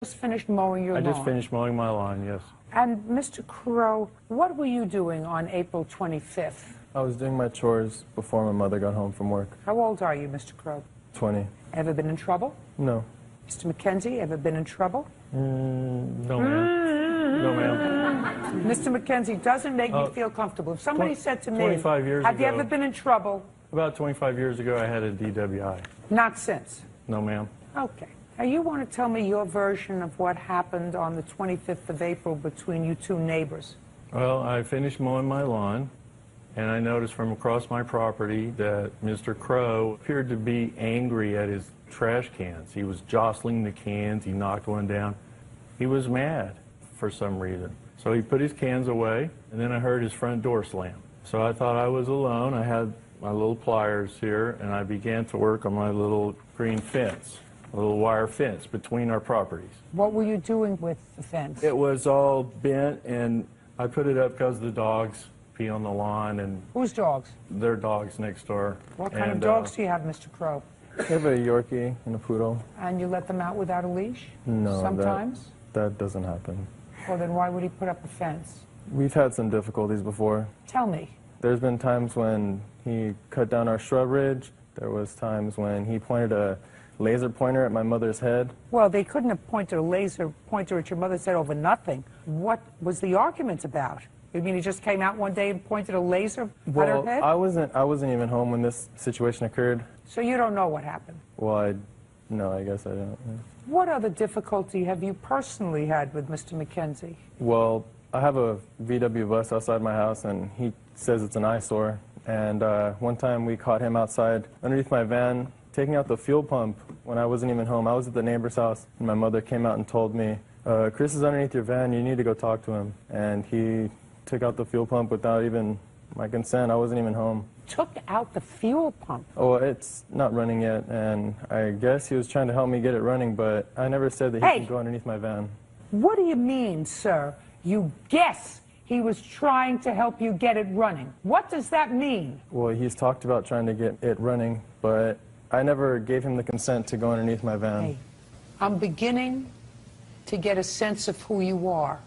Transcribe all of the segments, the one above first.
Just finished mowing your lawn. I just finished mowing my lawn, yes. And Mr. Crow, what were you doing on April 25th? I was doing my chores before my mother got home from work. How old are you, Mr. Crow? 20. Ever been in trouble? No. Mr. McKenzie, ever been in trouble? No, ma'am. No, ma'am. Mr. McKenzie, doesn't make me feel comfortable. If somebody said to me, 25 years have you ago. ever been in trouble? About 25 years ago, I had a DWI. Not since. No, ma'am. Okay. Now, you want to tell me your version of what happened on the 25th of April between you two neighbors? Well, I finished mowing my lawn, and I noticed from across my property that Mr. Crow appeared to be angry at his trash cans. He was jostling the cans. He knocked one down. He was mad for some reason. So he put his cans away, and then I heard his front door slam. So I thought I was alone. I had my little pliers here, and I began to work on my little green fence, a little wire fence between our properties. What were you doing with the fence? It was all bent, and I put it up because the dogs pee on the lawn, and Whose dogs? their dogs next door. What kind of dogs do you have, Mr. Crow? I have a Yorkie and a Poodle. And you let them out without a leash? No. Sometimes? That doesn't happen. Well, then why would he put up a fence? We've had some difficulties before. Tell me. There's been times when he cut down our shrub ridge. There was times when he pointed a laser pointer at my mother's head. Well, they couldn't have pointed a laser pointer at your mother's head over nothing. What was the argument about? You mean he just came out one day and pointed a laser at her head? I wasn't even home when this situation occurred. So you don't know what happened? Well, no, I guess I don't. What other difficulty have you personally had with Mr. McKenzie? Well, I have a VW bus outside my house, and he says it's an eyesore. And one time we caught him outside underneath my van taking out the fuel pump when I wasn't even home. I was at the neighbor's house, and my mother came out and told me, Chris is underneath your van, you need to go talk to him. And he took out the fuel pump without even my consent. I wasn't even home. Took out the fuel pump? Oh, it's not running yet, and I guess he was trying to help me get it running, but I never said that he could go underneath my van. What do you mean, sir? You guess he was trying to help you get it running. What does that mean? Well, he's talked about trying to get it running, but I never gave him the consent to go underneath my van. Hey, I'm beginning to get a sense of who you are.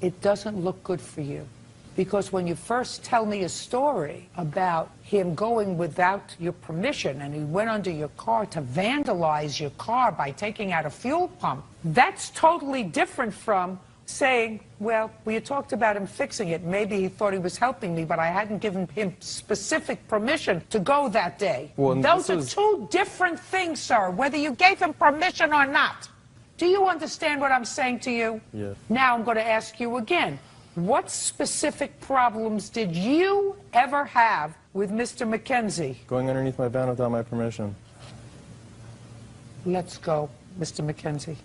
It doesn't look good for you. Because when you first tell me a story about him going without your permission and he went under your car to vandalize your car by taking out a fuel pump, that's totally different from saying, well, we had talked about him fixing it. Maybe he thought he was helping me, but I hadn't given him specific permission to go that day. Well, those are two different things, sir, whether you gave him permission or not. Do you understand what I'm saying to you? Yes. Now I'm going to ask you again. What specific problems did you ever have with Mr. McKenzie? Going underneath my van without my permission. Let's go, Mr. McKenzie.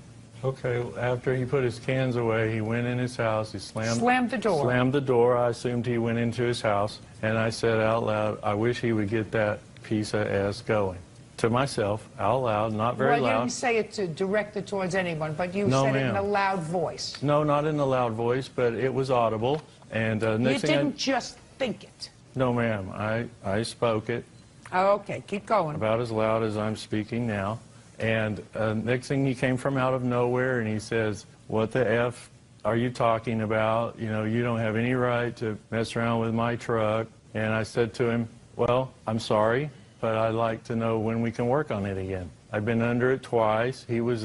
Okay, after he put his cans away, he went in his house, he Slammed the door. Slammed the door. I assumed he went into his house, and I said out loud, I wish he would get that piece of ass going. To myself, out loud, not very loud. Well, you didn't say it to direct it towards anyone, but you said it in a loud voice. No, not in a loud voice, but it was audible. And you didn't just think it. No, ma'am. I spoke it. Oh, okay, keep going. About as loud as I'm speaking now. And next thing, he came from out of nowhere, and he says, what the F are you talking about? You know, you don't have any right to mess around with my truck. And I said to him, well, I'm sorry, but I'd like to know when we can work on it again. I've been under it twice. He was there.